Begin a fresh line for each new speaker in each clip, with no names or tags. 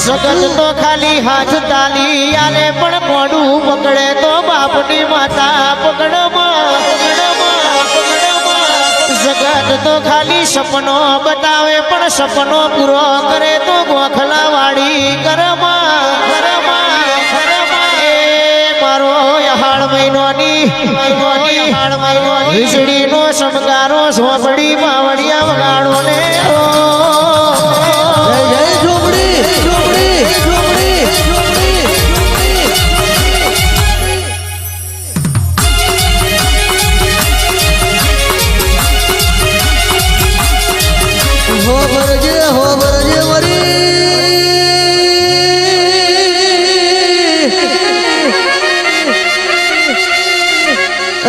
જગત તો ખાલી હાથ તાલી આલે પણ મોઢું પકડે તો બાપની માતા પકડમાં જગત તો ખાલી સપનો બતાવે પણ સપનો પૂરો કરે તો ગોખલા વાળી ઘરમાં મારો હાડ મહિનોની વીજળીનો સમગારો સોંપડી માવડિયા વગાડો ને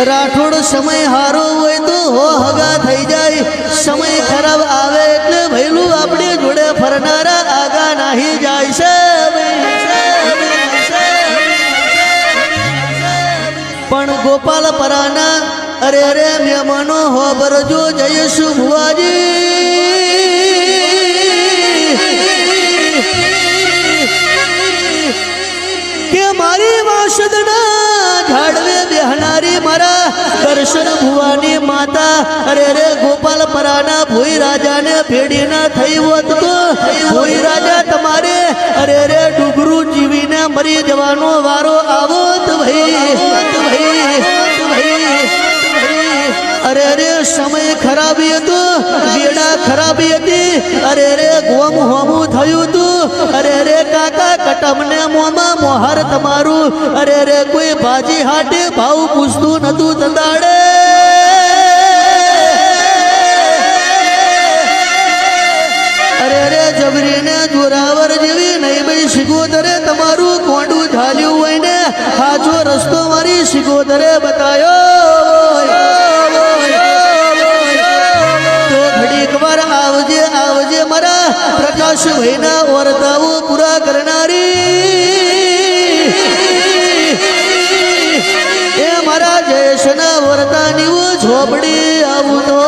राठौड़ समय हारो होय तो हो हगा थई जाय समय खराब आवे એટલે ભઈલું આપણે જોડે ફરનારા આગા નહીં જાય છે પણ ગોપાલ પરાના અરે અરે મહેમાનો હો બરજો જયસુ ભુવાજી કે મારી વાસદના ઝાડવે બેહનારી મારા દર્શન ભુવાની માતા અરે રે ગોપાલ પરાના ભોઈ રાજાને ભેડી ના થઈ હોત તો ભોઈ રાજા તમારે અરે રે ડુગરું જીવીને મરી જવાનો વારો આવોત ભાઈ અરે રે સમય ખરાબી હતો વેડા ખરાબી હતી અરે રે ગોમ હોમું થયું તું અરે રે કાકા કટમને મોમાં મોહર તમારું અરે રે કોઈ ભાજી હાટે ભાવ પૂછતું નતું તંદાડે અરે રે જબરીને જોરાવર જેવી નહીં ભાઈ શિગોદરે તમારું કોંડું ઝાલ્યું હોય ને હાજો રસ્તો મારી શિગોદરે બતાયો આવજે આવજે મારા પ્રકાશ ભાઈના વર્તાઓ પૂરા કરનારી એ મારા જયેશના વર્તાની ઝોપડી આવું તો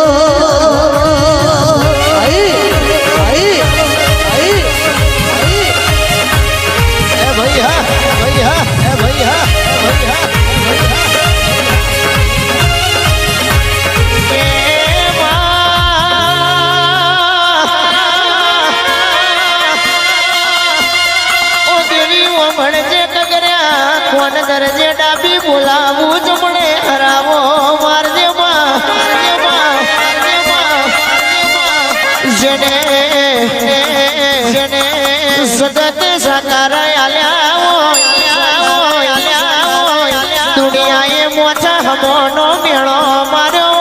દરજે ડાબી બોલાવું જમણે હરાવો મારજે જેને સદત સાકાર દુનિયાએ મોટા હમોનો મેળો માર્યો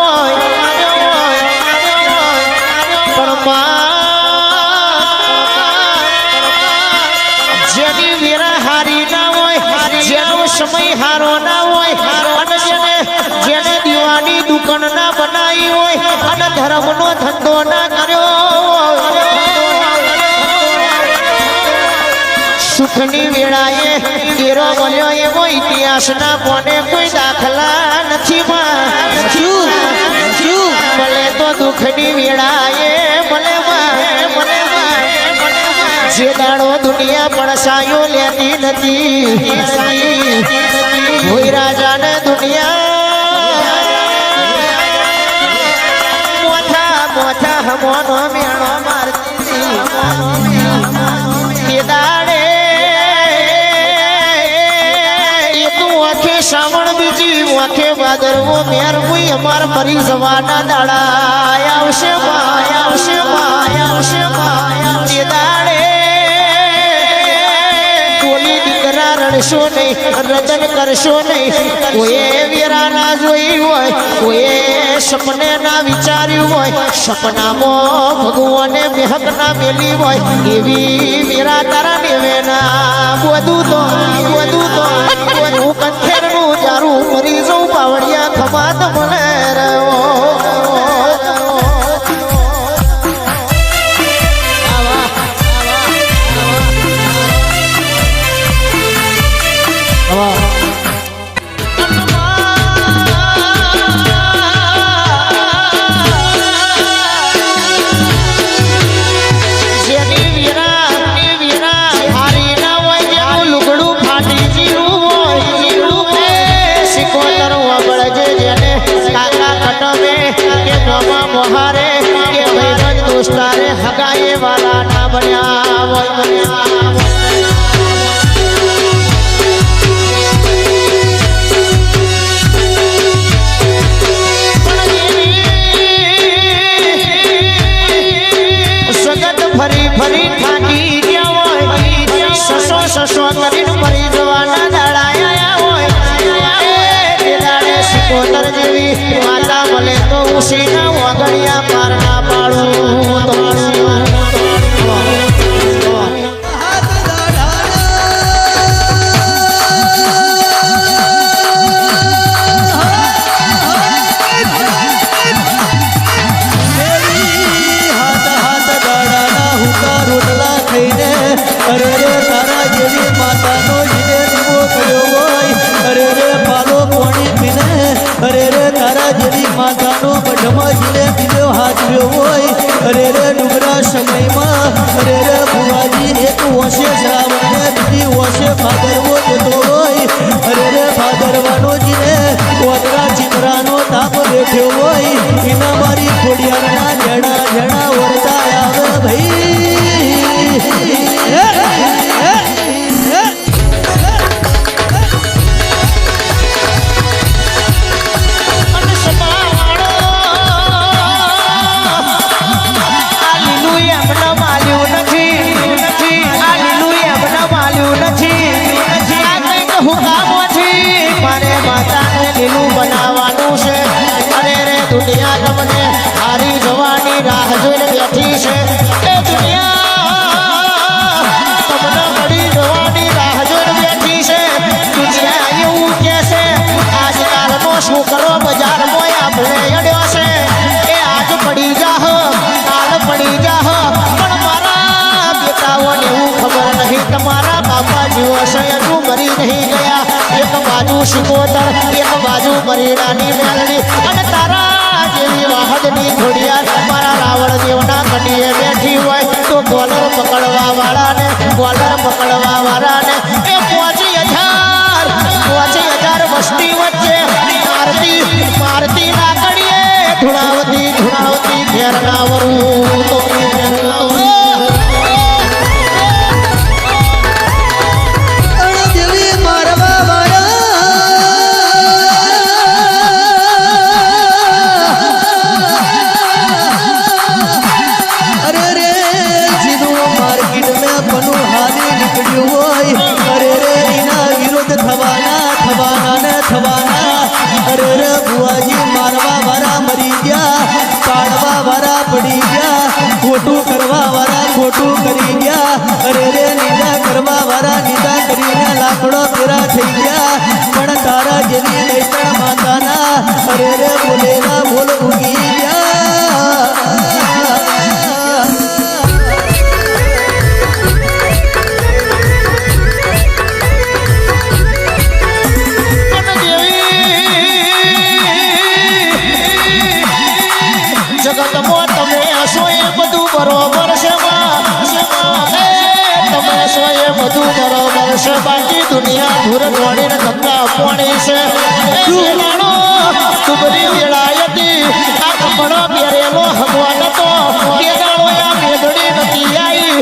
જેની વીરા હારી ના હોય જેનો સમય હારો ના હોય અને જેને દીવાની દુકાન ના બનાવી હોય અને ધર્મનો ધંધો ના કર્યો સુખની વેળાએ કેરો બોલ્યો એવો ઇતિહાસના કોને કોઈ દાખલા નથી ભલે તો દુઃખની વેળાએ ભલે જે દાડો દુનિયા પડસાયો લેતી નથી કોઈ રાજાને દુનિયા મોથા હમોનો મેળો મારતી દાડે એ તું આખે શ્રાવણ બીજી આખે ભાદરવો મેર કોઈ અમાર મરી જવાના દાડા આવશે એ દાડે રડશો નહીં રજન કરશો નહીં કોઈ વીરા ના જોઈ હોય કોઈ સપને ના વિચાર્યું હોય સપનામાં ભગવાને મેહક ના મેલી હોય એવી વીરા તારા નેવેના બધું તો હું કંઠેરનું જારું મરી જઉં પાવડિયા ખમાત મને રહ્યો મરી જવાના દાડા આયા હોય એ દાડે સિકોતર જેવી માતા મળે તો ઉસીના વાગડિયા પાર ના પાડું
અરે રે તારા જેવી માતાનો જીને દીવો થયો હોય અરે રે પાલો પોણી પીને અરે રે તારા જેવી માતાનો મઢમાં જીને દીવો હાથવ્યો હોય અરે રે ડુંગરા સમયમાં અરે રે ભુવાજી એક વર્ષે શ્રાવણને બીજી વર્ષે ભાદરવો જતો હોય અરે રે ભાદરવાનો જીને કોતરા ચિમરાનો તાપ બેઠ્યો હોય એના મારી ખોડિયારના જણા જણા વરતા આવે ભાઈ
લીલું બનાવવાનું છે અરે રે દુનિયા તમને હારી જવાની રાહ જોઈને બેઠી છે એ દુનિયા તમને મળી જવાની રાહ જોઈને બેઠી છે દુનિયા એવું કે છે આજકાલનો શું કરો બજારમાં આપણે અડ્યો છે એ આજ પડી જાહ કાલ પડી જાહ પણ મારા બેટાઓને એવું ખબર નહીં તમારા બાપા જીવો છે હજુ મરી નહીં ગયા એક બાજુ શિકોતર એક બાજુ મરીડાની મેલડી અને તારા જેવી વાહડની ઘોડિયાર મારા રાવણ દેવના કડીએ બેઠી હોય તો ગોલર પકડવા વાળાને એ 5000 વસ્તી વચ્ચે મારતી ના કડીએ ધુણાવતી ઘેર ના વરું તો
અરે રે ભુવાજી મારવા વાળા મરી ગયા પાડવા વાળા પડી ગયા ખોટું કરવા વાળા ખોટું કરી ગયા અરે રે નિંદા કરવા વાળા નિંદા કરીને લાકડો ફેરા થઈ ગયા પણ તારા જેવી દૈતા માતાના અરે રે બોલેલા બોલ ઉગી ગયા
જગતમાં તમે હશો એ બધું બરોબર છે તમે હશો એ બધું બરોબર છે બાકી દુનિયા ધૂર દોડીને ધક્કા પાણી છે તુબરી વેળાયતી આ કપડો પહેરેલો ભગવાન તો તે દાડો આ મેઘડી નથી આવી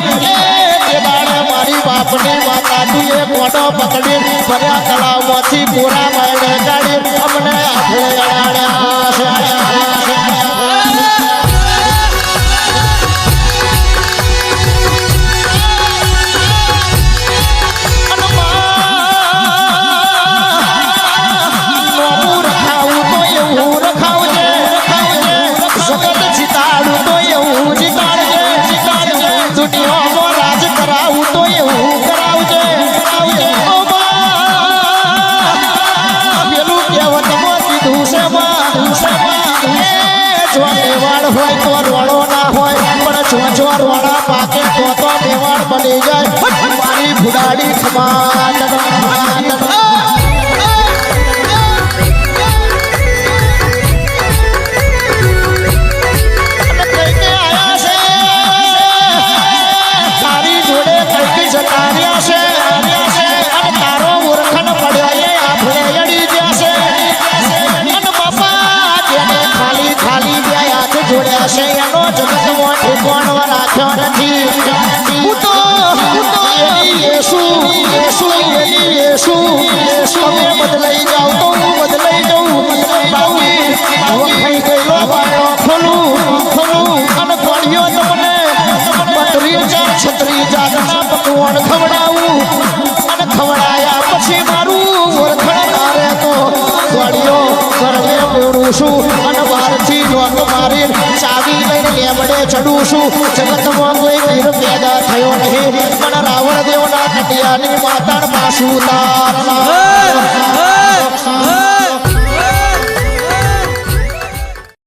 તે દાડે મારી બાપની માતા તું એ કોટો પકડી ભર્યા તળાવમાંથી પૂરા માયને કાઢી અમને આખરે અડાડ્યા છે હોય તો રોડો ના હોય પણ જો રોડા પાકે તો મેવાડ બની જાય મારી ભુડાડી ખમાન તારી જોડે કઈ જતાર્યા છે અને તારો ઓળખણ પડ્યો એ આપણે અડી જશે અને બાપા જેને ખાલી બે હાથ જોડ્યા છે એનો જગતમાં ઠેકાણો રાખ્યો નથી હું તો યેસુ પછી મારું ઓળખણ ના રહેતો દોડીઓ ઘરને મેળવું છું અને બહારથી લોક મારી ચાવી લઈને લેમડે ચડું છું જગતમાં કોઈ વીર પેદા થયો નહીં પણ રાવણ દેવના કટિયાની માતાણ પાછું તા